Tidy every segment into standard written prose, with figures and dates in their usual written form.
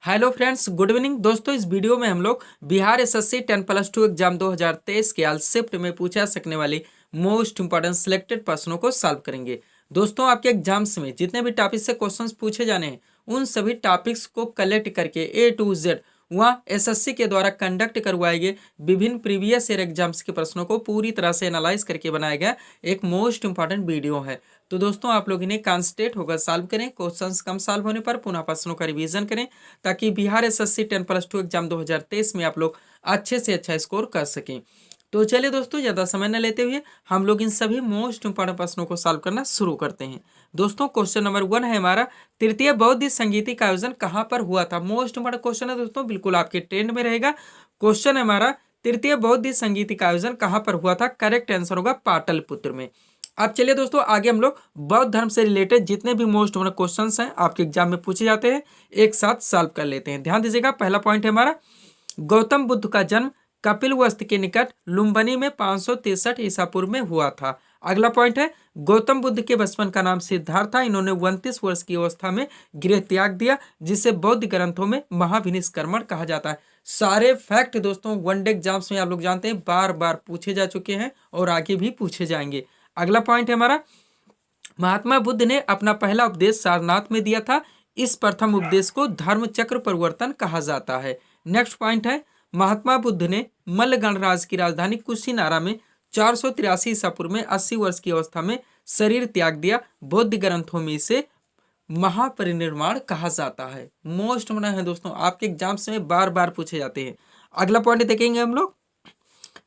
Hello friends, good evening दोस्तों। इस video में हम लोग बिहार एसएससी 10+2 एग्जाम 2023 के आज शिफ्ट में पूछा सकने वाली मोस्ट इंपॉर्टेंट सिलेक्टेड प्रश्नों को सॉल्व करेंगे। दोस्तों, आपके एग्जाम्स में जितने भी टॉपिक से क्वेश्चंस पूछे जाने हैं उन सभी टॉपिक्स को कलेक्ट करके ए टू जेड वहाँ एसएससी के द्वारा कंडक्ट करवाए गए विभिन्न प्रीवियस ईयर एग्जाम्स के प्रश्नों को पूरी तरह से एनालाइज करके बनाया गया एक मोस्ट इंपॉर्टेंट वीडियो है। तो दोस्तों, आप लोग इन्हें कॉन्सेंट्रेट होकर सॉल्व करें। क्वेश्चंस कम सॉल्व होने पर पुनः प्रश्नों का रिवीजन करें ताकि बिहार एसएससी 10+2 एग्जाम 2023 में आप लोग अच्छे से अच्छा स्कोर कर सकें। तो चलिए दोस्तों, ज़्यादा समय न लेते हुए हम लोग इन सभी मोस्ट इंपॉर्टेंट प्रश्नों को सॉल्व करना शुरू करते हैं। दोस्तों, क्वेश्चन नंबर 1 है हमारा, तृतीय बौद्ध संगीति का आयोजन कहाँ पर हुआ था। मोस्ट इंपॉर्टेंट क्वेश्चन है दोस्तों, बिल्कुल आपके ट्रेंड में रहेगा। क्वेश्चन है हमारा, तृतीय बौद्ध संगीति का आयोजन कहाँ पर हुआ था। करेक्ट आंसर होगा पाटलिपुत्र में। अब चलिए दोस्तों, आगे हम लोग बौद्ध धर्म से रिलेटेड जितने भी मोस्ट इंपॉर्टेंट क्वेश्चंस हैं आपके एग्जाम में पूछे जाते हैं एक साथ सॉल्व कर लेते हैं। ध्यान दीजिएगा, पहला पॉइंट है हमारा, गौतम बुद्ध का जन्म कपिलवस्तु के निकट लुम्बिनी में 563 ईसा पूर्व में हुआ था। अगला पॉइंट है, गौतम बुद्ध के बचपन का नाम सिद्धार्थ था। इन्होंने 29 वर्ष की अवस्था में गृह त्याग दिया, जिसे बौद्ध ग्रंथों में महाविनिष्क्रमण कहा जाता है। सारे फैक्ट दोस्तों वनडे एग्जाम्स में आप लोग जानते हैं बार बार पूछे जा चुके हैं और आगे भी पूछे जाएंगे। अगला पॉइंट है हमारा, महात्मा बुद्ध ने अपना पहला उपदेश सारनाथ में दिया था। इस प्रथम उपदेश को धर्म चक्र परिवर्तन कहा जाता है। नेक्स्ट पॉइंट है, महात्मा बुद्ध ने मल्ल गणराज्य की राजधानी कुशीनारा में 483 ईसा पूर्व में 80 वर्ष की अवस्था में शरीर त्याग दिया। बौद्ध ग्रंथों में इसे महापरिनिर्वाण कहा जाता है। मोस्ट मना है दोस्तों, आपके एग्जाम्स में बार बार पूछे जाते हैं। अगला पॉइंट देखेंगे हम लोग।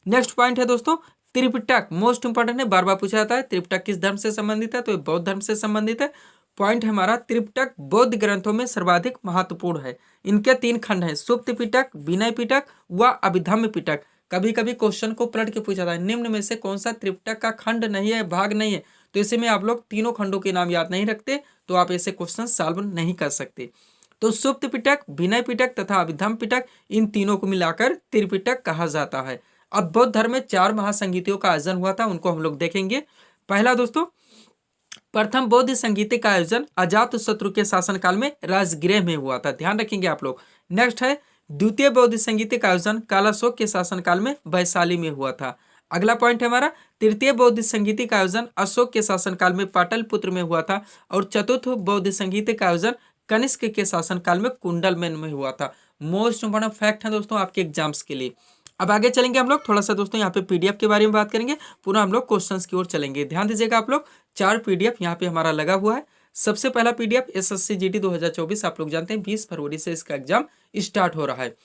नेक्स्ट पॉइंट है दोस्तों, त्रिपिटक। मोस्ट इंपॉर्टेंट है, बार बार पूछा जाता है त्रिपिटक किस धर्म से संबंधित है, तो ये बौद्ध धर्म से संबंधित है। पॉइंट है हमारा, त्रिपिटक बौद्ध ग्रंथों में सर्वाधिक महत्वपूर्ण है। इनके 3 खंड हैं, सुप्त पिटक, विनय पिटक व अभिधम्म पिटक। कभी कभी क्वेश्चन को पलट के पूछा जाता है, निम्न में से कौन सा त्रिपिटक का खंड नहीं है, भाग नहीं है। तो इसे में आप लोग तीनों खंडों के नाम याद नहीं रखते तो आप ऐसे क्वेश्चन सॉल्व नहीं कर सकते। तो सुप्त पिटक, विनय पिटक तथा अभिधम्म पिटक, इन तीनों को मिलाकर त्रिपिटक कहा जाता है। अब बौद्ध धर्म में 4 महासंगीतियों का आयोजन हुआ था, उनको हम लोग देखेंगे। पहला दोस्तों, प्रथम बौद्ध संगीत का आयोजन अजातशत्रु के शासनकाल में राजगृह में हुआ था, ध्यान रखेंगे आप लोग। नेक्स्ट है, द्वितीय बौद्ध संगीत का आयोजन कालाशोक के शासनकाल में वैशाली में हुआ था। अगला पॉइंट है हमारा, तृतीय बौद्ध संगीत का आयोजन अशोक के शासनकाल में पाटलिपुत्र में हुआ था। और चतुर्थ बौद्ध संगीत का आयोजन कनिष्क के शासनकाल में कुंडलमेन में हुआ था। मोस्ट इंपॉर्टेंट फैक्ट है दोस्तों आपके एग्जाम्स के लिए। अब आगे चलेंगे हम लोग, थोड़ा सा दोस्तों यहाँ पे पीडीएफ के बारे में बात करेंगे, पुनः हम लोग क्वेश्चंस की ओर चलेंगे। ध्यान दीजिएगा आप लोग, 4 पीडीएफ यहाँ पे हमारा लगा हुआ है। सबसे पहला पीडीएफ एसएससी जीडी 2024, आप लोग जानते हैं 20 फरवरी से इसका एग्जाम स्टार्ट हो रहा है।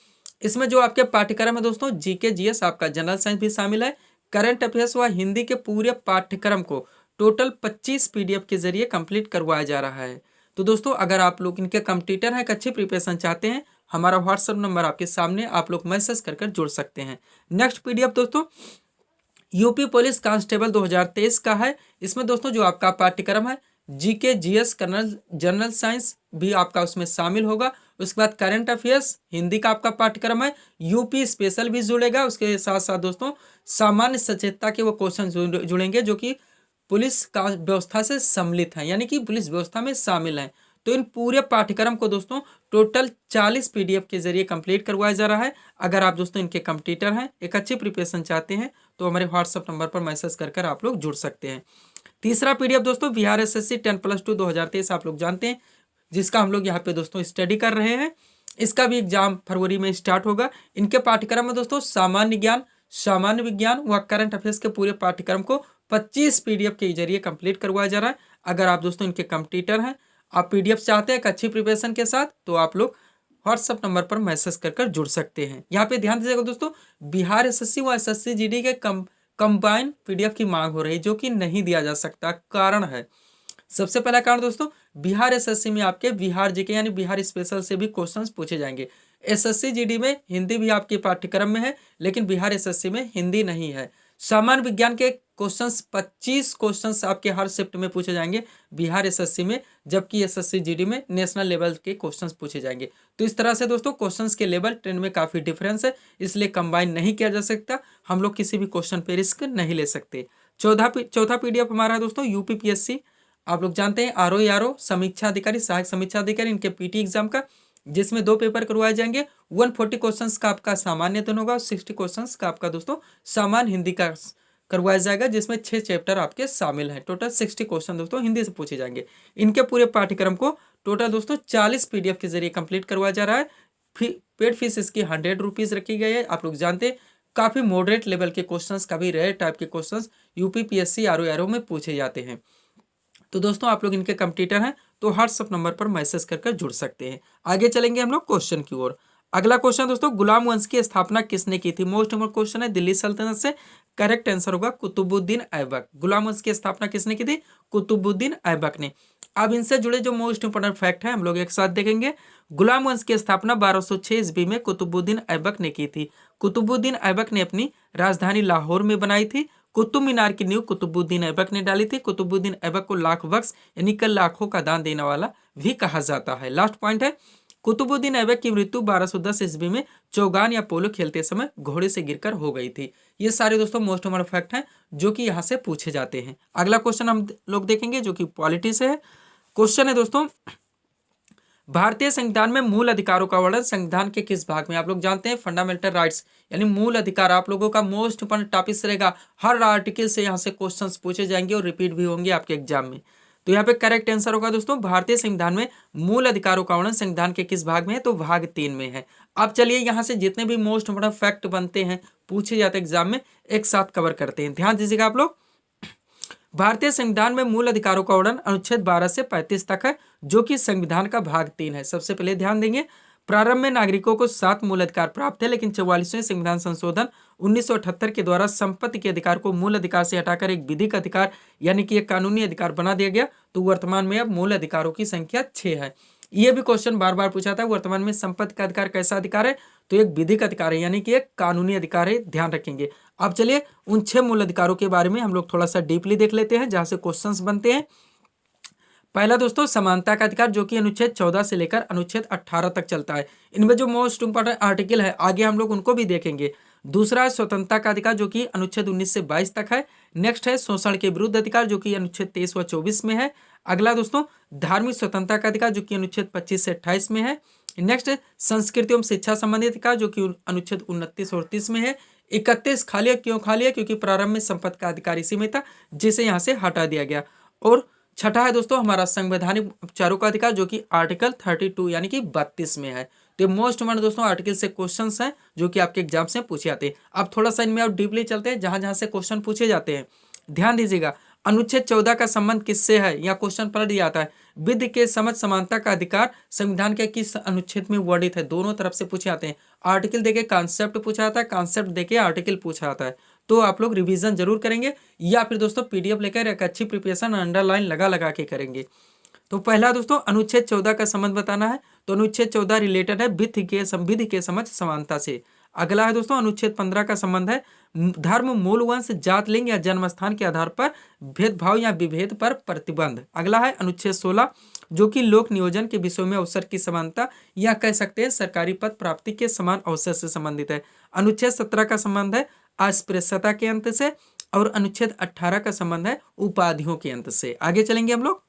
इसमें जो आपके पाठ्यक्रम है दोस्तों, जीके जीएस, आपका जनरल साइंस भी शामिल है। करंट अफेयर्स व हिंदी के पूरे पाठ्यक्रम को टोटल 25 पीडीएफ के जरिए कंप्लीट करवाया जा रहा है। तो दोस्तों, अगर आप लोग इनके कंप्लीटर हैं, एक अच्छी प्रिपरेशन चाहते हैं, हमारा व्हाट्सएप नंबर आपके सामने, आप लोग मैसेज कर जुड़ सकते हैं। नेक्स्ट पीडीएफ दोस्तों, यूपी पुलिस कांस्टेबल 2023 का है। इसमें दोस्तों जो आपका पाठ्यक्रम है, जीके जीएस कर्नल जनरल साइंस भी आपका उसमें शामिल होगा। उसके बाद करंट अफेयर्स हिंदी का आपका पाठ्यक्रम है, यूपी स्पेशल भी जुड़ेगा। उसके साथ साथ दोस्तों सामान्य सचेतता के वो क्वेश्चन जुड़ेंगे जो कि पुलिस का व्यवस्था से सम्मिलित हैं, यानी कि पुलिस व्यवस्था में शामिल हैं। तो इन पूरे पाठ्यक्रम को दोस्तों टोटल 40 पीडीएफ के जरिए कंप्लीट करवाया जा रहा है। अगर आप दोस्तों इनके कंप्लीटर हैं, एक अच्छी प्रिपरेशन चाहते हैं, तो हमारे व्हाट्सएप नंबर पर मैसेज कर आप लोग जुड़ सकते हैं। तीसरा पीडीएफ दोस्तों, बिहार एसएससी 10+2 2023, आप लोग जानते हैं, जिसका हम लोग यहाँ पे दोस्तों स्टडी कर रहे हैं। इसका भी एग्जाम फरवरी में स्टार्ट होगा। इनके पाठ्यक्रम में दोस्तों सामान्य ज्ञान, सामान्य विज्ञान व करंट अफेयर्स के पूरे पाठ्यक्रम को 25 पीडीएफ के जरिए कंप्लीट करवाया जा रहा है। अगर आप दोस्तों इनके कंप्लीटर हैं, आप पीडीएफ चाहते हैं एक अच्छी प्रिपरेशन के साथ, तो आप लोग व्हाट्सएप नंबर पर मैसेज कर जुड़ सकते हैं। यहाँ पे ध्यान दीजिएगा दोस्तों, बिहार एसएससी व एसएससी जीडी के कंबाइन पीडीएफ की मांग हो रही है, जो कि नहीं दिया जा सकता। कारण है, सबसे पहला कारण दोस्तों, बिहार एसएससी में आपके बिहार जीके यानी बिहार स्पेशल से भी क्वेश्चंस पूछे जाएंगे। एसएससी जीडी में हिंदी भी आपके पाठ्यक्रम में है, लेकिन बिहार एसएससी में हिंदी नहीं है। सामान्य विज्ञान के क्वेश्चंस 25 क्वेश्चंस आपके हर शिफ्ट में पूछे जाएंगे बिहार एसएससी में, जबकि एसएससी जीडी में नेशनल लेवल के क्वेश्चंस पूछे जाएंगे। तो इस तरह से दोस्तों क्वेश्चंस के लेवल ट्रेंड में काफ़ी डिफरेंस है, इसलिए कंबाइन नहीं किया जा सकता। हम लोग किसी भी क्वेश्चन पे रिस्क नहीं ले सकते। चौथा पीडीएफ हमारा है दोस्तों, यूपीपीएससी, आप लोग जानते हैं आरओ समीक्षा अधिकारी, सहायक समीक्षा अधिकारी, इनके पीटी एग्जाम का। जिसमें 2 पेपर करवाए जाएंगे। 140 क्वेश्चंस का आपका सामान्य अध्ययन होगा और 60 क्वेश्चंस का आपका दोस्तों सामान्य हिंदी का करवाया जाएगा, जिसमें 6 चैप्टर आपके शामिल हैं। टोटल 60 क्वेश्चन दोस्तों हिंदी से पूछे जाएंगे। इनके पूरे पाठ्यक्रम को टोटल दोस्तों 40 PDF के जरिए कंप्लीट करवाया जा रहा है। पेड फीस इसकी 100 रुपीज रखी गई है। आप लोग जानते हैं काफी मॉडरेट लेवल के क्वेश्चंस, काफी रेयर टाइप के क्वेश्चंस यूपीपीएससी आरओ में पूछे जाते हैं। तो दोस्तों आप लोग इनके कंप्यूटर हैं तो व्हाट्सएप नंबर पर मैसेज कर जुड़ सकते हैं। आगे चलेंगे हम लोग क्वेश्चन की ओर। अगला क्वेश्चन दोस्तों, गुलाम वंश की स्थापना किसने की थी? मोस्ट इंपोर्टेंट क्वेश्चन है दिल्ली सल्तनत से। करेक्ट आंसर होगा कुतुबुद्दीन ऐबक। गुलाम वंश की स्थापना किसने की थी? कुतुबुद्दीन ऐबक ने। अब इनसे जुड़े जो मोस्ट इंपोर्टेंट फैक्ट है हम लोग एक साथ देखेंगे। गुलाम वंश की स्थापना 1206 ईस्वी में कुतुबुद्दीन ऐबक ने की थी। कुतुबुद्दीन ऐबक ने अपनी राजधानी लाहौर में बनाई थी। कुतुब मीनार की नींव कुतुबुद्दीन ऐबक ने डाली थी। कुतुबुद्दीन ऐबक को लाख बख्श यानी कल लाखों का दान देने वाला भी कहा जाता है। लास्ट पॉइंट है, कुतुबुद्दीन ऐबक की मृत्यु 1210 ईस्वी में चौगान या पोलो खेलते समय घोड़े से गिरकर हो गई थी। ये सारे दोस्तों मोस्ट इंपोर्टेंट फैक्ट हैं जो कि यहाँ से पूछे जाते हैं। अगला क्वेश्चन हम लोग देखेंगे जो कि पॉलिटी से है। क्वेश्चन है दोस्तों, भारतीय संविधान में मूल अधिकारों का वर्णन संविधान के किस भाग में? आप लोग जानते हैं फंडामेंटल राइट्स यानी मूल अधिकार आप लोगों का मोस्ट इंपोर्टेंट टॉपिक रहेगा। हर आर्टिकल से यहाँ से क्वेश्चंस पूछे जाएंगे और रिपीट भी होंगे आपके एग्जाम में। तो यहाँ पे करेक्ट आंसर होगा दोस्तों, भारतीय संविधान में मूल अधिकारों का वर्णन संविधान के किस भाग में है? तो भाग 3 में है। अब चलिए यहाँ से जितने भी मोस्ट इंपोर्टेंट फैक्ट बनते हैं पूछे जाते हैं एग्जाम में एक साथ कवर करते हैं। ध्यान दीजिएगा आप लोग। भारतीय संविधान में मूल अधिकारों का वर्णन अनुच्छेद 12 से 35 तक है, जो कि संविधान का भाग 3 है। सबसे पहले ध्यान देंगे, प्रारंभ में नागरिकों को 7 मूल अधिकार प्राप्त है, लेकिन 44वें संविधान संशोधन 1978 के द्वारा संपत्ति के अधिकार को मूल अधिकार से हटाकर एक विधिक अधिकार यानी कि एक कानूनी अधिकार बना दिया गया। तो वर्तमान में अब मूल अधिकारों की संख्या 6 है। यह भी क्वेश्चन बार बार पूछा था, वर्तमान में संपत्ति का अधिकार कैसा अधिकार है? तो एक विधिक अधिकार है यानी कि एक कानूनी अधिकार है, ध्यान रखेंगे। अब चलिए उन 6 मूल अधिकारों के बारे में हम लोग थोड़ा सा डीपली देख लेते हैं जहां से क्वेश्चंस बनते हैं। पहला दोस्तों समानता का अधिकार, जो कि अनुच्छेद 14 से लेकर अनुच्छेद 18 तक चलता है। इनमें जो मोस्ट इंपोर्टेंट आर्टिकल है आगे हम लोग उनको भी देखेंगे। दूसरा है स्वतंत्रता का अधिकार, जो कि अनुच्छेद 19 से 22 तक है। नेक्स्ट है शोषण के विरुद्ध अधिकार, जो कि अनुच्छेद 23 व 24 में है। अगला दोस्तों धार्मिक स्वतंत्रता का अधिकार, जो कि अनुच्छेद 25 से 28 में है। नेक्स्ट है संस्कृति एवं शिक्षा संबंधी अधिकार, जो कि अनुच्छेद 29 और 30 में है। 31 खाली क्यों खाली है? क्योंकि प्रारंभ में संपत्ति का अधिकार इसी में था, जिसे यहाँ से हटा दिया गया। और छठा है दोस्तों हमारा संवैधानिक उपचारों का अधिकार, जो कि आर्टिकल 32 यानी कि 32 में है। तो मोस्ट इंपोर्टेंट दोस्तों आर्टिकल से क्वेश्चंस हैं जो कि आपके एग्जाम से पूछे जाते हैं। अब थोड़ा सा इनमें आप डीपली चलते हैं जहां जहां से क्वेश्चन पूछे जाते हैं। ध्यान दीजिएगा, अनुच्छेद 14 का संबंध किससे है? या क्वेश्चन पलट जाता है। विधि के समझ समानता का अधिकार संविधान के किस अनुच्छेद में वर्णित है? दोनों तरफ से पूछे जाते हैं। आर्टिकल देके कॉन्सेप्ट पूछा जाता है, कॉन्सेप्ट देके आर्टिकल पूछा जाता है। तो आप लोग रिवीजन जरूर करेंगे या फिर दोस्तों PDF लेकर एक अच्छी प्रिपरेशन अंडरलाइन लगा लगा के करेंगे। तो पहला दोस्तों अनुच्छेद 14 का संबंध बताना है। तो अनुच्छेद 14 रिलेटेड है विधि के समझ समानता से। अगला है दोस्तों अनुच्छेद 15 का संबंध है धर्म, मूल वंश, जात, लिंग या जन्म स्थान के आधार पर भेदभाव या विभेद पर प्रतिबंध। अगला है अनुच्छेद 16, जो कि लोक नियोजन के विषयों में अवसर की समानता या कह सकते हैं सरकारी पद प्राप्ति के समान अवसर से संबंधित है। अनुच्छेद 17 का संबंध है अस्पृश्यता के अंत से और अनुच्छेद 18 का संबंध है उपाधियों के अंत से। आगे चलेंगे हम लोग।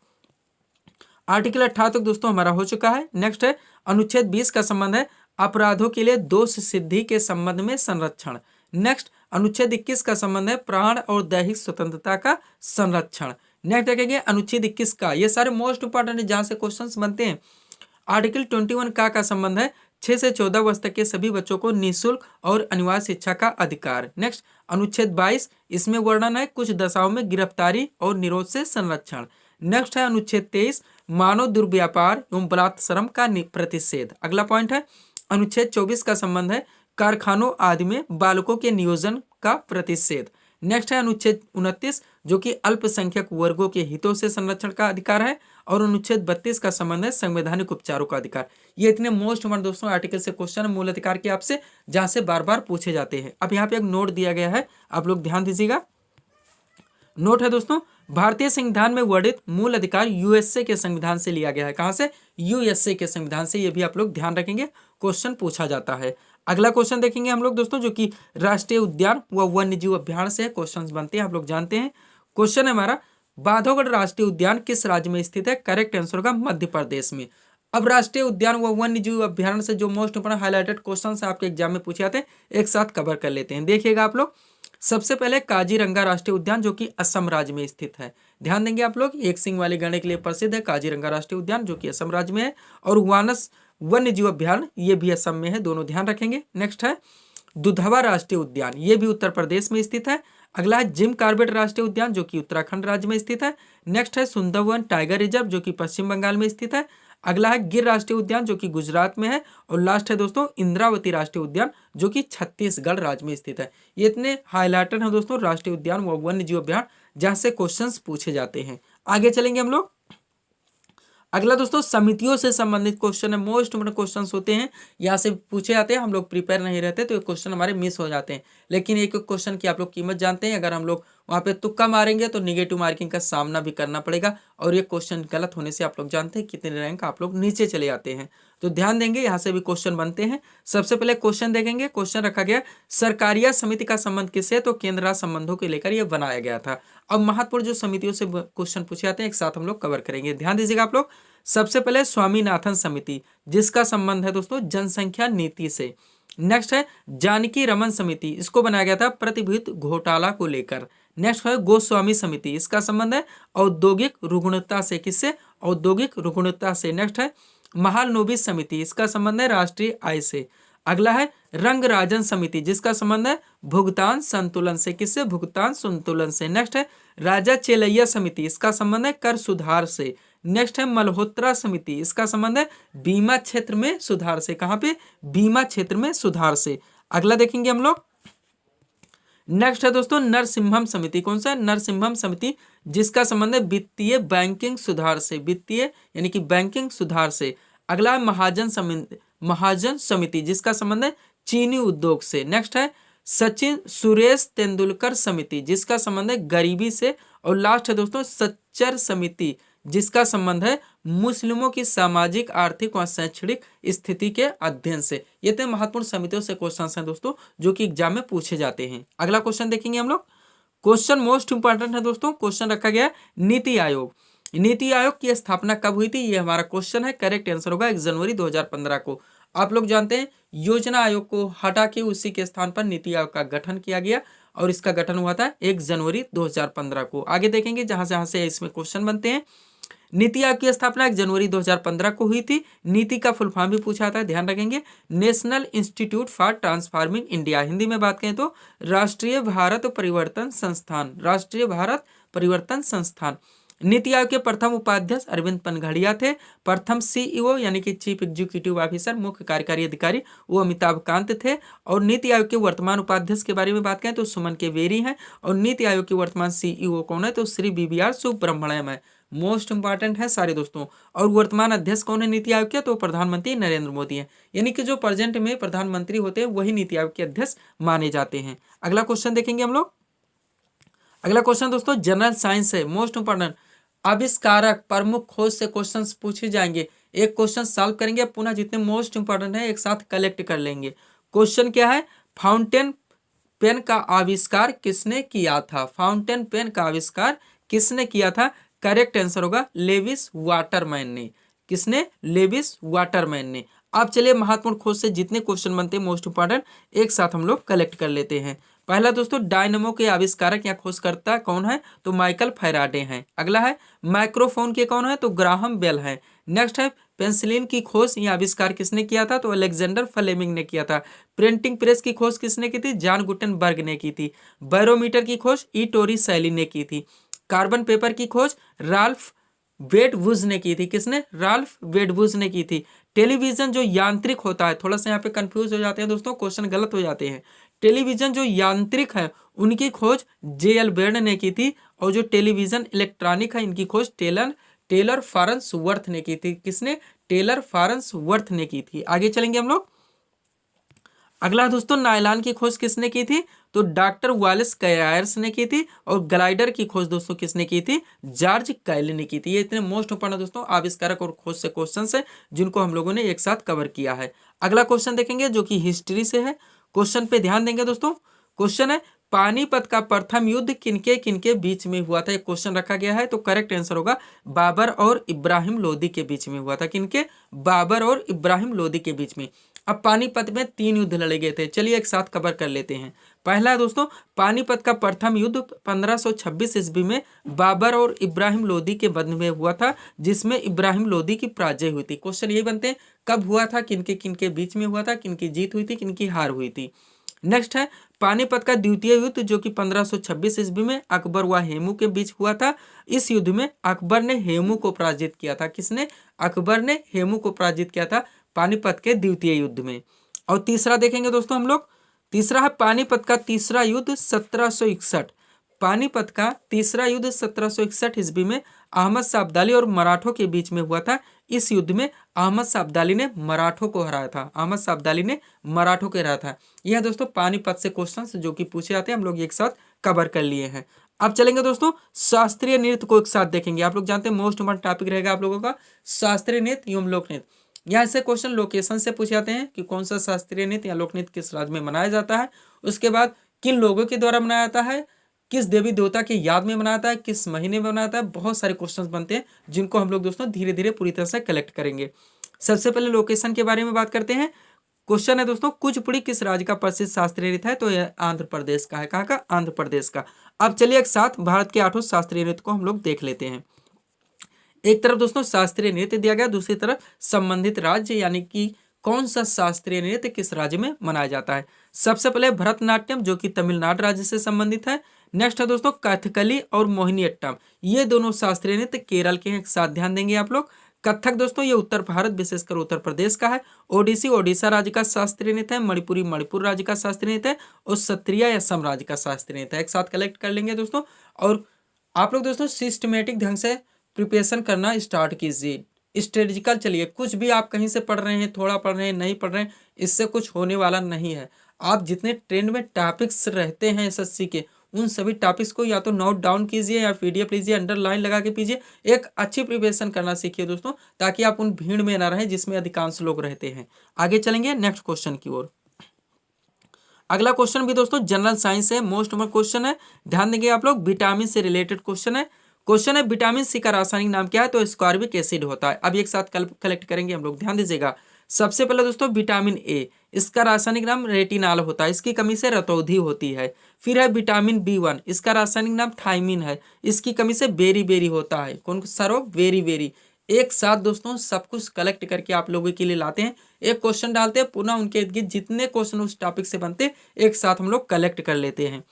आर्टिकल 18 तक दोस्तों हमारा हो चुका है। नेक्स्ट है अनुच्छेद 20 का संबंध है अपराधों के लिए दोष सिद्धि के संबंध में संरक्षण। नेक्स्ट अनुच्छेद 21 का संबंध है प्राण और दैहिक स्वतंत्रता का संरक्षण। नेक्स्ट देखेंगे अनुच्छेद 21 का, ये सारे मोस्ट इंपॉर्टेंट है जहां से क्वेश्चंस बनते हैं। आर्टिकल 21 का संबंध है 6 से 14 वर्ष तक के सभी बच्चों को निःशुल्क और अनिवार्य शिक्षा का अधिकार। नेक्स्ट अनुच्छेद 22, इसमें वर्णन है कुछ दशाओं में गिरफ्तारी और निरोध से संरक्षण। नेक्स्ट है अनुच्छेद 23, मानव दुर्व्यापार एवं बलात्श्रम का प्रतिषेध। अगला पॉइंट है अनुच्छेद 24 का संबंध है कारखानों आदि में बालकों के नियोजन का प्रतिषेध। नेक्स्ट है अनुच्छेद 29, जो कि अल्पसंख्यक वर्गों के हितों से संरक्षण का अधिकार है। और अनुच्छेद 32 का संबंध है संवैधानिक उपचारों का अधिकार। ये इतने मोस्ट इंपोर्टेंट दोस्तों आर्टिकल से क्वेश्चन मूल अधिकार के आपसे जहां से बार बार पूछे जाते हैं। अब यहाँ पे एक नोट दिया गया है, आप लोग ध्यान दीजिएगा। नोट है दोस्तों, भारतीय संविधान में वर्णित मूल अधिकार USA के संविधान से लिया गया है। कहां से? USA के संविधान से। ये भी आप लोग ध्यान रखेंगे, क्वेश्चन पूछा जाता है। अगला क्वेश्चन देखेंगे हम लोग दोस्तों, जो कि राष्ट्रीय उद्यान व वन्य जीव अभ्यारण्य से क्वेश्चन बनते हैं, आप लोग जानते हैं। क्वेश्चन है हमारा बांधवगढ़ राष्ट्रीय उद्यान किस राज्य में स्थित है? करेक्ट आंसर होगा मध्य प्रदेश में। अब राष्ट्रीय उद्यान व वन्य जीव अभ्यारण्य से जो मोस्ट इंपोर्टेंट हाईलाइटेड क्वेश्चन आपके एग्जाम में पूछे जाते हैं, एक साथ कवर कर लेते हैं। देखिएगा आप लोग, सबसे पहले काजीरंगा राष्ट्रीय उद्यान जो कि असम राज्य में स्थित है। ध्यान देंगे आप लोग, एक सिंह वाले गैंडे के लिए प्रसिद्ध है काजीरंगा राष्ट्रीय उद्यान जो कि असम राज्य में है। और वानस वन्य जीव अभ्यारण्य ये भी असम में है, दोनों ध्यान रखेंगे। नेक्स्ट है दुधवा राष्ट्रीय उद्यान, ये भी उत्तर प्रदेश में स्थित है। अगला है जिम कॉर्बेट राष्ट्रीय उद्यान जो कि उत्तराखंड राज्य में स्थित है। नेक्स्ट है सुंदरवन टाइगर रिजर्व जो कि पश्चिम बंगाल में स्थित है। अगला है गिर राष्ट्रीय उद्यान जो कि गुजरात में है। और लास्ट है दोस्तों इंद्रावती राष्ट्रीय उद्यान जो कि छत्तीसगढ़ राज्य में स्थित है। ये इतने हाईलाइटेड हैं दोस्तों राष्ट्रीय उद्यान व वन्य जीव अभ्यारण्य जहां से क्वेश्चंस पूछे जाते हैं। आगे चलेंगे हम लोग। अगला दोस्तों समितियों से संबंधित क्वेश्चन है, मोस्ट इंपोर्टेंट क्वेश्चन होते हैं, यहाँ से पूछे जाते हैं। हम लोग प्रिपेयर नहीं रहते तो ये क्वेश्चन हमारे मिस हो जाते हैं। लेकिन एक क्वेश्चन की आप लोग कीमत जानते हैं, अगर हम लोग वहाँ पे तुक्का मारेंगे तो निगेटिव मार्किंग का सामना भी करना पड़ेगा। और ये क्वेश्चन गलत होने से आप लोग जानते हैं कितने रैंक आप लोग नीचे चले जाते हैं। तो ध्यान देंगे, यहाँ से भी क्वेश्चन बनते हैं। सबसे पहले क्वेश्चन देखेंगे, क्वेश्चन रखा गया सरकारिया समिति का संबंध किससे, तो केंद्र राज्य संबंधों को लेकर यह बनाया गया था। अब महत्वपूर्ण जो समितियों से क्वेश्चन पूछे जाते हैं एक साथ हम लोग कवर करेंगे, ध्यान दीजिएगा आप लोग। सबसे पहले स्वामीनाथन समिति जिसका संबंध है दोस्तों जनसंख्या नीति से। नेक्स्ट है जानकी रमन समिति, इसको बनाया गया था प्रतिभूति घोटाला को लेकर। नेक्स्ट है गोस्वामी समिति, इसका संबंध है औद्योगिक रुग्णता से, किससे, औद्योगिक रुग्णता से। नेक्स्ट है महालनोबिस समिति, इसका संबंध है राष्ट्रीय आय से। अगला है रंगराजन समिति जिसका संबंध है भुगतान संतुलन से, किससे, भुगतान संतुलन से। नेक्स्ट है राजा चेलैया समिति, इसका संबंध है कर सुधार से। नेक्स्ट है मल्होत्रा समिति, इसका संबंध है बीमा क्षेत्र में सुधार से। कहां पे, बीमा क्षेत्र में सुधार से। अगला देखेंगे हम लोग। नेक्स्ट है दोस्तों नरसिम्हम समिति, कौन सा, नरसिम्हम समिति जिसका संबंध है वित्तीय बैंकिंग सुधार से, वित्तीय यानी कि बैंकिंग सुधार से। अगला है महाजन समिति जिसका संबंध है चीनी उद्योग से। नेक्स्ट है सचिन सुरेश तेंदुलकर समिति जिसका संबंध है गरीबी से। और लास्ट है दोस्तों सच्चर समिति जिसका संबंध है मुस्लिमों की सामाजिक आर्थिक व शैक्षणिक स्थिति के अध्ययन से। ये तो महत्वपूर्ण समितियों से क्वेश्चन हैं दोस्तों जो कि एग्जाम में पूछे जाते हैं। अगला क्वेश्चन देखेंगे हम लोग। क्वेश्चन मोस्ट इंपॉर्टेंट है दोस्तों, क्वेश्चन रखा गया है नीति आयोग। नीति आयोग की स्थापना कब हुई थी, ये हमारा क्वेश्चन है। करेक्ट आंसर होगा 1 जनवरी 2015 को। आप लोग जानते हैं योजना आयोग को हटा के उसी के स्थान पर नीति आयोग का गठन किया गया और इसका गठन हुआ था 1 जनवरी 2015 को। आगे देखेंगे जहां से इसमें क्वेश्चन बनते हैं। नीति आयोग की स्थापना 1 जनवरी 2015 को हुई थी। नीति का फुल फॉर्म भी पूछा था, ध्यान रखेंगे national institute for transforming India. Hindi में बात करें तो राष्ट्रीय भारत परिवर्तन संस्थान, राष्ट्रीय भारत परिवर्तन संस्थान। नीति आयोग के प्रथम उपाध्यक्ष अरविंद पनघड़िया थे। प्रथम सीईओ यानी कि चीफ एग्जीक्यूटिव ऑफिसर, मुख्य कार्यकारी अधिकारी, वो अमिताभ कांत थे। और नीति आयोग के वर्तमान उपाध्यक्ष के बारे में बात करें तो सुमन के वेरी हैं। और नीति आयोग के वर्तमान सीईओ कौन है, तो श्री BVR सुब्रमण्यम है। मोस्ट इंपॉर्टेंट है सारे दोस्तों। और वर्तमान अध्यक्ष कौन है नीति आयोग के, तो प्रधानमंत्री नरेंद्र मोदी है। यानी कि जो प्रेजेंट में प्रधानमंत्री होते हैं वही नीति आयोग के अध्यक्ष माने जाते हैं। अगला क्वेश्चन देखेंगे हम लोग। अगला क्वेश्चन दोस्तों जनरल साइंस है, मोस्ट इंपॉर्टेंट। आविष्कारक प्रमुख खोज से क्वेश्चंस पूछे जाएंगे, एक क्वेश्चन सॉल्व करेंगे, पुनः जितने मोस्ट इंपॉर्टेंट है एक साथ कलेक्ट कर लेंगे। क्वेश्चन क्या है, फाउंटेन पेन का आविष्कार किसने किया था, फाउंटेन पेन का आविष्कार किसने किया था। करेक्ट आंसर होगा लेविस वाटरमैन ने। किसने, लेविस वाटरमैन ने। अब चलिए महत्वपूर्ण खोज से जितने क्वेश्चन बनते हैं मोस्ट इंपॉर्टेंट एक साथ हम लोग कलेक्ट कर लेते हैं। पहला दोस्तों डायनमो के आविष्कारक या खोजकर्ता कौन है, तो माइकल फैराडे हैं। अगला है माइक्रोफोन के कौन है, तो ग्राहम बेल है। नेक्स्ट है पेंसिलिन की खोज या आविष्कार किसने किया था, तो अलेक्जेंडर फ्लेमिंग ने किया था। प्रिंटिंग प्रेस की खोज किसने की थी, जॉन गुटेनबर्ग ने की थी। बैरोमीटर की खोज ई टोरिसेली ने की थी। कार्बन पेपर की खोज राल्फ वेडवुज ने की थी। किसने, राल्फ वेडवुज ने की थी। टेलीविजन जो यांत्रिक होता है, थोड़ा सा यहाँ पे कंफ्यूज हो जाते हैं दोस्तों, क्वेश्चन गलत हो जाते हैं। टेलीविजन जो यांत्रिक है उनकी खोज JL बेर्ड ने की थी। और जो टेलीविजन इलेक्ट्रॉनिक है इनकी खोज टेलर फारेंसवर्थ ने की थी। किसने, टेलर फारेंसवर्थ ने की थी। आगे चलेंगे हम लोग। अगला दोस्तों नायलॉन की खोज किसने की थी, तो डॉक्टर वालेस कायर्स ने की थी। और ग्लाइडर की खोज दोस्तों किसने की थी, जॉर्ज कैली ने की थी। ये इतने मोस्ट इंपॉर्टेंट दोस्तों आविष्कारक और खोज से क्वेश्चन है जिनको हम लोगों ने एक साथ कवर किया है। अगला क्वेश्चन देखेंगे जो कि हिस्ट्री से है। क्वेश्चन पे ध्यान देंगे दोस्तों। क्वेश्चन है पानीपत का प्रथम युद्ध किनके किनके बीच में हुआ था, एक क्वेश्चन रखा गया है। तो करेक्ट आंसर होगा बाबर और इब्राहिम लोदी के बीच में हुआ था। किनके? बाबर और इब्राहिम लोदी के बीच में। अब पानीपत में 3 युद्ध लड़े गए थे, चलिए एक साथ कवर कर लेते हैं। पहला दोस्तों, पानीपत का प्रथम युद्ध 1526 ईस्वी में बाबर और इब्राहिम लोदी के मध्य में हुआ था, जिसमें इब्राहिम लोदी की पराजय हुई थी। क्वेश्चन यही बनते हैं, कब हुआ था, किनके किनके बीच में हुआ था, किनकी जीत हुई थी, किनकी हार हुई थी। नेक्स्ट है पानीपत का द्वितीय युद्ध, जो कि 1526 ईस्वी में अकबर व हेमू के बीच हुआ था। इस युद्ध में अकबर ने हेमू को पराजित किया था। किसने? अकबर ने हेमू को पराजित किया था पानीपत के द्वितीय युद्ध में। और तीसरा देखेंगे दोस्तों हम लोग, तीसरा है पानीपत का तीसरा युद्ध 1761। पानीपत का तीसरा युद्ध 1761 ईस्वी में अहमद शाह अब्दाली और मराठों के बीच में हुआ था। इस युद्ध में अहमद शाह अब्दाली ने मराठों को हराया था। अहमद शाह अब्दाली ने मराठों को हराया था। यह दोस्तों पानीपत से क्वेश्चंस जो कि पूछे जाते हैं, हम लोग एक साथ कवर कर लिए हैं। अब चलेंगे दोस्तों शास्त्रीय नृत्य को एक साथ देखेंगे। आप लोग जानते हैं मोस्ट इम्पोर्टेंट टॉपिक रहेगा आप लोगों का शास्त्रीय नृत्य एवं लोक नृत्य। यहाँ से क्वेश्चन लोकेशन से पूछे जाते हैं कि कौन सा शास्त्रीय नृत्य या लोक नृत्य किस राज्य में मनाया जाता है, उसके बाद किन लोगों के द्वारा मनाया जाता है, किस देवी देवता की याद में मनाया जाता है, किस महीने में मनाया जाता है। बहुत सारे क्वेश्चंस बनते हैं जिनको हम लोग दोस्तों धीरे धीरे पूरी तरह से कलेक्ट करेंगे। सबसे पहले लोकेशन के बारे में बात करते हैं। क्वेश्चन है दोस्तों, कुचिपुड़ी किस राज्य का प्रसिद्ध शास्त्रीय नृत्य है? तो यह आंध्र प्रदेश का है। कहाँ का? आंध्र प्रदेश का। अब चलिए एक साथ भारत के 8 शास्त्रीय नृत्य को हम लोग देख लेते हैं। एक तरफ दोस्तों शास्त्रीय नृत्य दिया गया, दूसरी तरफ संबंधित राज्य यानी कि कौन सा शास्त्रीय नृत्य किस राज्य में मनाया जाता है। सबसे पहले भरतनाट्यम जो कि तमिलनाडु राज्य से संबंधित है। नेक्स्ट है दोस्तों कथकली और मोहिनीअट्टम, ये दोनों शास्त्रीय नृत्य केरल के हैं। एक साथ ध्यान देंगे आप लोग। कथक दोस्तों ये उत्तर भारत विशेषकर उत्तर प्रदेश का है। ओडिसी ओडिशा राज्य का शास्त्रीय नृत्य है। मणिपुरी मणिपुर राज्य का शास्त्रीय नृत्य है। और सत्रिया असम राज्य का शास्त्रीय नृत्य है। एक साथ कलेक्ट कर लेंगे दोस्तों। और आप लोग दोस्तों सिस्टमेटिक ढंग से प्रिपरेशन करना स्टार्ट कीजिए। स्ट्रेटेजिकल चलिए, कुछ भी आप कहीं से पढ़ रहे हैं, थोड़ा पढ़ रहे हैं, नहीं पढ़ रहे हैं, इससे कुछ होने वाला नहीं है। आप जितने ट्रेंड में टॉपिक्स रहते हैं एसएससी के, उन सभी टॉपिक्स को या तो नोट डाउन कीजिए या पीडीएफ लीजिए, अंडरलाइन लगा के पीजिए। एक अच्छी प्रिपरेशन करना सीखिए दोस्तों, ताकि आप उन भीड़ में ना रहें जिसमें अधिकांश लोग रहते हैं। आगे चलेंगे नेक्स्ट क्वेश्चन की ओर। अगला क्वेश्चन भी दोस्तों जनरल साइंस है, मोस्ट इम्पोर्टेंट क्वेश्चन है, ध्यान देंगे आप लोग। विटामिन से रिलेटेड क्वेश्चन है। क्वेश्चन है विटामिन सी का रासायनिक नाम क्या है? तो स्कॉर्बिक एसिड होता है। अब एक साथ कलेक्ट करेंगे हम लोग, ध्यान दीजिएगा। सबसे पहले दोस्तों विटामिन ए, इसका रासायनिक नाम रेटिनाल होता है, इसकी कमी से रतौंधी होती है। फिर है विटामिन बी1, इसका रासायनिक नाम थायमिन है, इसकी कमी से बेरी बेरी होता है। कौन सा रोग? Beriberi. एक साथ दोस्तों सब कुछ कलेक्ट करके आप लोगों के लिए लाते हैं, एक क्वेश्चन डालते हैं, पुनः उनके इर्द गिर्द जितने क्वेश्चन उस टॉपिक से बनते एक साथ हम लोग कलेक्ट कर लेते हैं।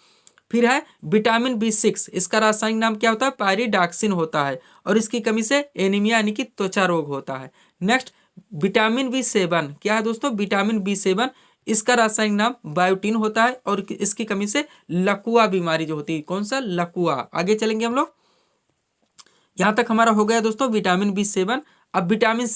फिर है विटामिन बी6, इसका रासायनिक नाम क्या होता है? पायरिडॉक्सिन होता है, और इसकी कमी से एनीमिया यानी कि त्वचा रोग होता है। नेक्स्ट विटामिन बी7, क्या है दोस्तों? विटामिन बी7, इसका रासायनिक नाम बायोटीन होता है, और इसकी कमी से लकवा बीमारी जो होती है। कौन सा? लकवा। आगे चलेंगे हम लोग। यहाँ तक हमारा हो गया दोस्तों विटामिन बी7। अब विटामिन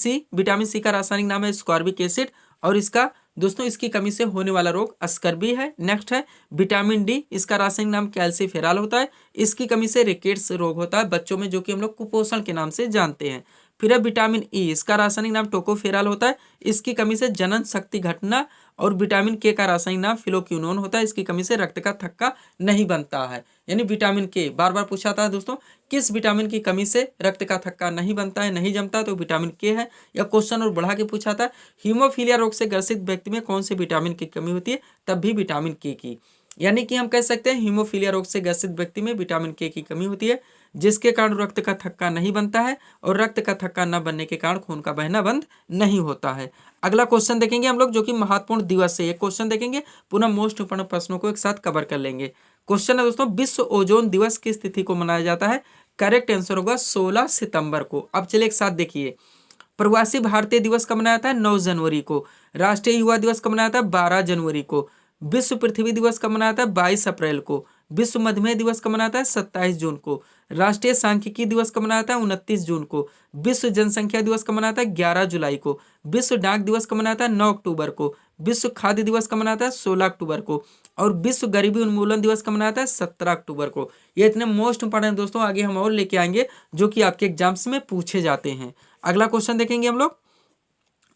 सी का रासायनिक नाम है स्कॉर्बिक एसिड, और इसका दोस्तों इसकी कमी से होने वाला रोग स्कर्वी है। नेक्स्ट है विटामिन डी, इसका रासायनिक नाम कैल्सीफेरॉल होता है, इसकी कमी से रिकेट्स रोग होता है बच्चों में, जो कि हम लोग कुपोषण के नाम से जानते हैं। फिर है विटामिन ई, इसका रासायनिक नाम टोकोफेरॉल होता है, इसकी कमी से जनन शक्ति घटना। और विटामिन के का रासायनिक नाम फिलोक्विनोन होता है, इसकी कमी से रक्त का थक्का नहीं बनता है। यानी विटामिन के बार बार पूछा था दोस्तों, किस विटामिन की कमी से रक्त का थक्का नहीं बनता है, नहीं जमता, तो विटामिन के है। या क्वेश्चन और बढ़ा के पूछा था हीमोफीलिया रोग से ग्रसित व्यक्ति में कौन से विटामिन की कमी होती है? तब भी विटामिन के की। यानी कि हम कह सकते हैं हीमोफीलिया रोग से ग्रसित व्यक्ति में विटामिन के की कमी होती है, जिसके कारण रक्त का थक्का नहीं बनता है, और रक्त का थक्का न बनने के कारण खून का बहना बंद नहीं होता है। अगला क्वेश्चन देखेंगे हम लोग, जो कि महत्वपूर्ण दिवस है। एक क्वेश्चन देखेंगे, पुनः मोस्ट इंपोर्टेंट प्रश्नों को एक साथ कवर कर लेंगे। क्वेश्चन है दोस्तों विश्व ओजोन दिवस किस तिथि को मनाया जाता है? करेक्ट आंसर होगा 16 सितंबर को। अब चलिए एक साथ देखिए। प्रवासी भारतीय दिवस कब मनाया जाता है? 9 जनवरी को। राष्ट्रीय युवा दिवस कब मनाया जाता है? 12 जनवरी को। विश्व पृथ्वी दिवस कब मनाया जाता है? 22 अप्रैल को। विश्व मधुमेह दिवस कब मनाया जाता है? 27 जून को। राष्ट्रीय सांख्यिकी दिवस कब मनाया जाता है? 29 जून को। विश्व जनसंख्या दिवस कब मनाया जाता है? 11 जुलाई को। विश्व डाक दिवस कब मनाया जाता है? 9 अक्टूबर को। विश्व खाद्य दिवस कब मनाया जाता है? 16 अक्टूबर को। और विश्व गरीबी उन्मूलन दिवस कब मनाया जाता है? 17 अक्टूबर को। ये इतने मोस्ट इंपोर्टेंट दोस्तों, आगे हम और लेके आएंगे जो कि आपके एग्जाम्स में पूछे जाते हैं। अगला क्वेश्चन देखेंगे हम लोग।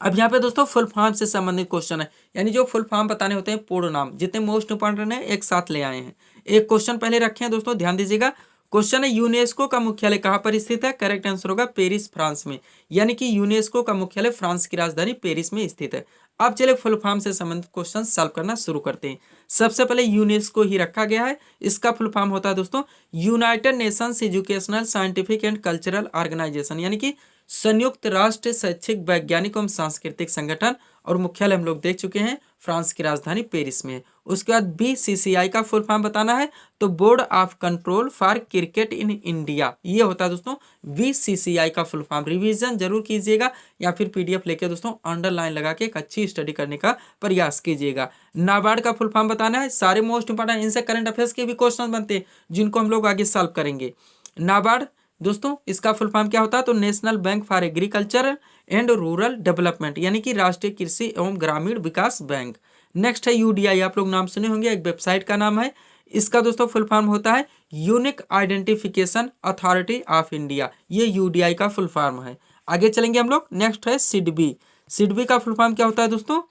अब यहाँ पे दोस्तों फुल फॉर्म से संबंधित क्वेश्चन है, यानी जो फुल फॉर्म बताने होते हैं पूर्ण नाम, जितने मोस्ट इंपॉर्टेंट है एक साथ ले आए हैं। एक क्वेश्चन पहले रखे हैं दोस्तों, ध्यान दीजिएगा। क्वेश्चन है यूनेस्को का मुख्यालय कहाँ पर स्थित है? करेक्ट आंसर होगा पेरिस, फ्रांस में। यानी कि यूनेस्को का मुख्यालय फ्रांस की राजधानी पेरिस में स्थित है। अब चलिए फुल फॉर्म से संबंधित क्वेश्चन सॉल्व करना शुरू करते हैं। सबसे पहले यूनेस्को ही रखा गया है। इसका फुल फॉर्म होता है दोस्तों United Nations Educational Scientific and Cultural Organisation, यानी कि संयुक्त राष्ट्र शैक्षिक वैज्ञानिक एवं सांस्कृतिक संगठन। और मुख्यालय हम लोग देख चुके हैं फ्रांस की राजधानी पेरिस में है। उसके बाद BCCI का फुल फॉर्म बताना है तो board of control for cricket in India, ये होता है दोस्तों BCCI का फुल फॉर्म। रिवीजन जरूर कीजिएगा या फिर PDF लेके दोस्तों अंडरलाइन लगा के एक अच्छी स्टडी करने का प्रयास कीजिएगा। नाबार्ड का फुल फॉर्म बताना है, सारे मोस्ट इंपॉर्टेंट इनसे करंट अफेयर्स के भी क्वेश्चन बनते हैं जिनको हम लोग आगे सॉल्व करेंगे। नाबार्ड दोस्तों इसका फुल फॉर्म क्या होता है? तो national bank for agriculture and rural development, यानी कि राष्ट्रीय कृषि एवं ग्रामीण विकास बैंक। नेक्स्ट है UDI, आप लोग नाम सुने होंगे, एक वेबसाइट का नाम है। इसका दोस्तों फुल फॉर्म होता है unique identification authority of India, ये UDI का फुल फॉर्म है। आगे चलेंगे हम लोग। नेक्स्ट है SIDBI। SIDBI का फुल फॉर्म क्या होता है दोस्तों?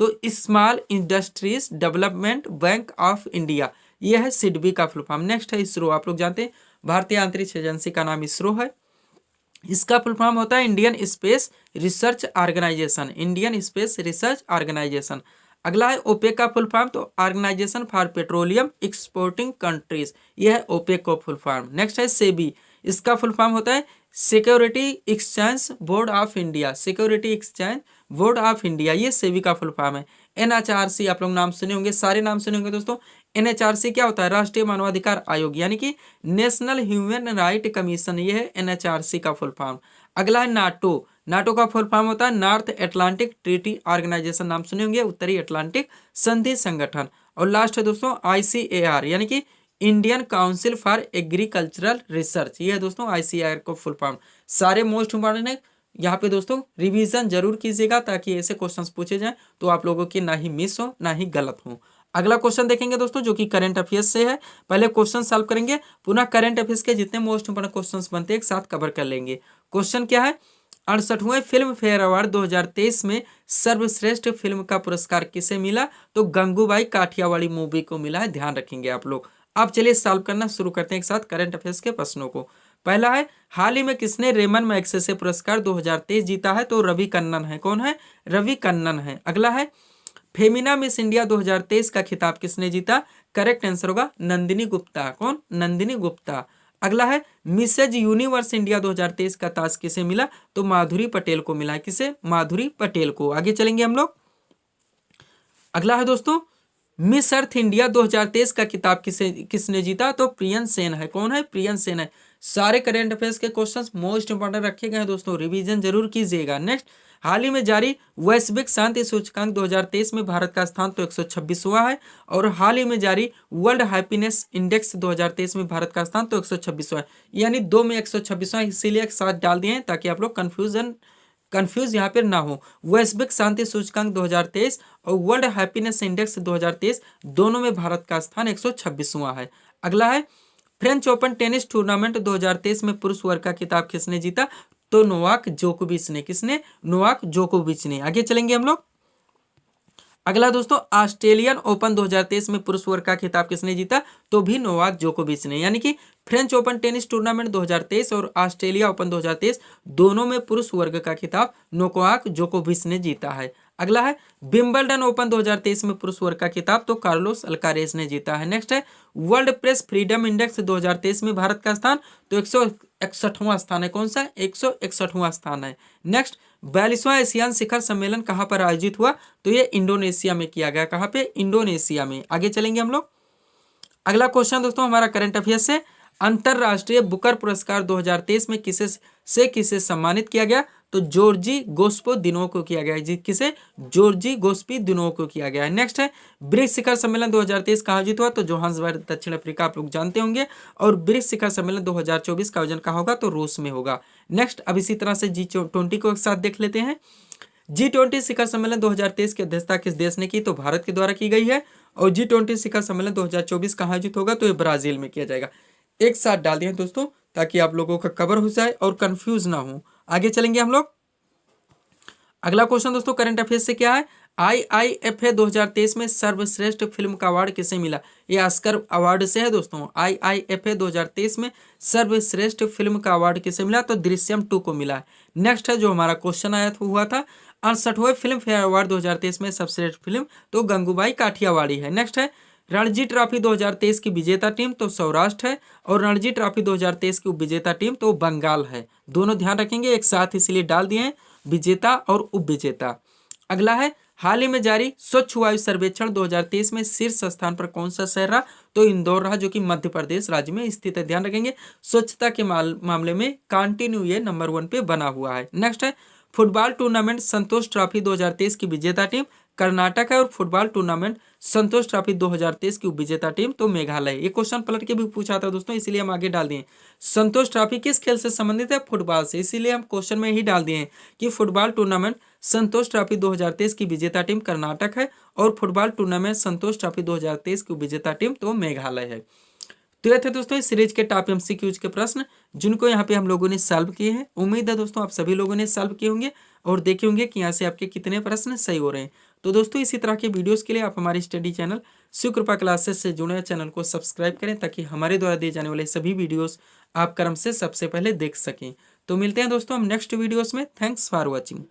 तो small industries development bank of India, ये है SIDBI का फुल फॉर्म। नेक्स्ट है इसरो, आप लोग जानते हैं भारतीय अंतरिक्ष एजेंसी का नाम इसरो है। इसका फुल फॉर्म होता है Indian Space Research Organisation, Indian Space Research Organisation. अगला है ओपेक का फुल फॉर्म, तो Organisation for Petroleum Exporting Countries, यह है ओपेक का फुल फॉर्म। नेक्स्ट है सेबी, इसका फुल फॉर्म होता है security exchange board of India, security exchange board of India, ये सेबी का फुल फॉर्म है। NHRC आप लोग नाम सुने होंगे, सारे नाम सुने होंगे दोस्तों। NHRC क्या होता है? राष्ट्रीय मानवाधिकार आयोग, यानी कि नेशनल ह्यूमन राइट कमीशन, ये है NHRC का फुल फॉर्म। अगला है नाटो। नाटो का फुल फॉर्म होता है नॉर्थ अटलांटिक ट्रीटी ऑर्गेनाइजेशन, नाम सुने होंगे, उत्तरी अटलांटिक संधि संगठन। और लास्ट है दोस्तों ICAR, यानी कि Indian council for agricultural research, ये है दोस्तों ICAR को फुल फॉर्म। सारे मोस्ट इंपॉर्टेंट है, यहाँ पे दोस्तों रिवीजन जरूर कीजिएगा ताकि ऐसे क्वेश्चंस पूछे जाएं तो आप लोगों की ना ही मिस हो ना ही गलत हो। अगला क्वेश्चन देखेंगे दोस्तों जो कि करंट अफेयर्स से है। पहले क्वेश्चन सॉल्व करेंगे, पुनः करंट अफेयर्स के जितने मोस्ट इंपोर्टेंट क्वेश्चंस बनते हैं एक साथ कवर कर लेंगे। क्वेश्चन क्या है? 68वें फिल्म फेयर अवार्ड 2023 में सर्वश्रेष्ठ फिल्म का पुरस्कार किसे मिला? तो गंगूबाई काठियावाड़ी मूवी को मिला है, ध्यान रखेंगे आप लोग। अब चलिए सॉल्व करना शुरू करते हैं एक साथ करंट अफेयर्स के प्रश्नों को। पहला है हाल ही में किसने रेमन मैग्सेसे पुरस्कार 2023 जीता है? तो रवि कन्नन है। कौन है? रवि कन्नन है। अगला है फेमिना मिस इंडिया 2023 का खिताब किसने जीता? करेक्ट आंसर होगा नंदिनी गुप्ता। कौन? नंदिनी गुप्ता। अगला है मिसेज यूनिवर्स इंडिया 2023 का ताज किसे मिला? तो माधुरी पटेल को मिला है। किसे? माधुरी पटेल को। आगे चलेंगे हम लोग। अगला है दोस्तों मिस अर्थ इंडिया 2023 का खिताब किसने जीता? तो प्रियन सेन है। कौन है? प्रियन सेन है। सारे करंट अफेयर्स के क्वेश्चंस मोस्ट इंपोर्टेंट रखे गए हैं दोस्तों, रिवीजन जरूर कीजिएगा। नेक्स्ट, हाल ही में जारी वैश्विक शांति सूचकांक 2023 में भारत का स्थान तो 126वां है, और हाल ही में जारी वर्ल्ड हैप्पीनेस इंडेक्स 2023 में भारत का स्थान तो 126वां है, यानी दो में 126वां, इसीलिए एक साथ डाल दिए हैं ताकि आप लोग कंफ्यूज यहाँ पर ना हो। वैश्विक शांति सूचकांक 2023 और वर्ल्ड हैप्पीनेस इंडेक्स 2023 दोनों में भारत का स्थान 126वां है। अगला है फ्रेंच ओपन टेनिस टूर्नामेंट 2023 में पुरुष वर्ग का खिताब किसने जीता? तो नोवाक जोकोविच ने। किसने? नोवाक जोकोविच ने। आगे चलेंगे हम लोग। अगला दोस्तों ऑस्ट्रेलियन ओपन 2023 में पुरुष वर्ग का खिताब किसने जीता? तो भी नोवाक जोकोविच ने। यानी कि फ्रेंच ओपन टेनिस टूर्नामेंट 2023 और ऑस्ट्रेलिया ओपन 2023 दोनों में पुरुष वर्ग का खिताब नोवाक जोकोविच ने जीता है। अगला है विंबलडन ओपन 2023 में पुरुष वर्ग का खिताब तो कार्लोस अल्कारेज ने जीता है। नेक्स्ट है वर्ल्ड प्रेस फ्रीडम इंडेक्स 2023 में भारत का स्थान तो 161वां स्थान है। कौन सा? 161वां स्थान है। नेक्स्ट 42वां एशियान शिखर सम्मेलन कहां पर आयोजित हुआ? तो ये इंडोनेशिया में किया गया। कहां पे? इंडोनेशिया में। आगे चलेंगे हम लोग। अगला क्वेश्चन दोस्तों हमारा करंट अफेयर्स से, अंतरराष्ट्रीय बुकर पुरस्कार 2023 में किसे सम्मानित किया गया? तो जॉर्जी गोस्पो दिनों को किया गया है। जी किसे? जॉर्जी गोस्पी दिनों को किया गया है। नेक्स्ट है ब्रिक्स शिखर सम्मेलन 2023 कहाँ आयोजित हुआ? तो जोहान्सबर्ग दक्षिण अफ्रीका, आप लोग जानते होंगे। और ब्रिक्स शिखर सम्मेलन 2024 का आयोजन कहाँ होगा? तो रूस में होगा। नेक्स्ट, अब इसी तरह से G20 को एक साथ देख लेते हैं। G20 शिखर सम्मेलन 2023 की अध्यक्षता किस देश ने की? तो भारत के द्वारा की गई है। और G20 शिखर सम्मेलन 2024 कहाँ आयोजित होगा? तो ये ब्राजील में किया जाएगा। एक साथ डाल दिए दोस्तों ताकि आप लोगों का कवर हो जाए और कंफ्यूज ना हो। आगे चलेंगे हम लोग। अगला क्वेश्चन दोस्तों करंट अफेयर्स से क्या है, IIFA 2023 में सर्वश्रेष्ठ फिल्म का अवार्ड किसे मिला। ये ऑस्कर अवार्ड से है दोस्तों। IIFA 2023 में सर्वश्रेष्ठ फिल्म का अवार्ड किसे मिला, तो दृश्यम 2 को मिला है। नेक्स्ट है जो हमारा क्वेश्चन आया हुआ था 68वें फिल्म फेयर अवार्ड 2023 में सबश्रेष्ठ फिल्म, तो गंगूबाई काठियावाड़ी है। नेक्स्ट है रणजी ट्रॉफी 2023 की विजेता टीम, तो सौराष्ट्र है। और रणजी ट्रॉफी 2023 की उपविजेता टीम तो बंगाल है। दोनों ध्यान रखेंगे एक साथ इसलिए डाल दिए हैं, विजेता और उपविजेता। अगला है हाल ही में जारी स्वच्छ वायु सर्वेक्षण 2023 में शीर्ष स्थान पर कौन सा शहर रहा, तो इंदौर रहा, जो कि मध्य प्रदेश राज्य में स्थित है। ध्यान रखेंगे स्वच्छता के मामले में कंटिन्यू ये नंबर 1 पे बना हुआ है। नेक्स्ट है फुटबॉल टूर्नामेंट संतोष ट्रॉफी 2023 की विजेता टीम कर्नाटक है। और फुटबॉल टूर्नामेंट संतोष ट्रॉफी 2023 की उपविजेता टीम तो मेघालय। ये क्वेश्चन पलट के भी पूछा था दोस्तों, इसीलिए हम आगे डाल दिए। संतोष ट्रॉफी किस खेल से संबंधित है, फुटबॉल से, इसीलिए हम क्वेश्चन में ही डाल दिए हैं कि फुटबॉल टूर्नामेंट संतोष ट्रॉफी 2023 की विजेता टीम कर्नाटक है। और फुटबॉल टूर्नामेंट संतोष ट्रॉफी 2023 की विजेता टीम तो मेघालय है। तो ये थे दोस्तों इस सीरीज के टॉप एमसीक्यूज के प्रश्न जिनको यहाँ पे हम लोगों ने सॉल्व किए हैं। उम्मीद है दोस्तों आप सभी लोगों ने सॉल्व किए होंगे और देखे होंगे कि यहाँ से आपके कितने प्रश्न सही हो रहे हैं। तो दोस्तों इसी तरह के वीडियोस के लिए आप हमारे स्टडी चैनल शिव कृपा क्लासेस से जुड़े चैनल को सब्सक्राइब करें ताकि हमारे द्वारा दिए जाने वाले सभी वीडियोस आप क्रम से सबसे पहले देख सकें। तो मिलते हैं दोस्तों हम नेक्स्ट वीडियोस में। Thanks for watching.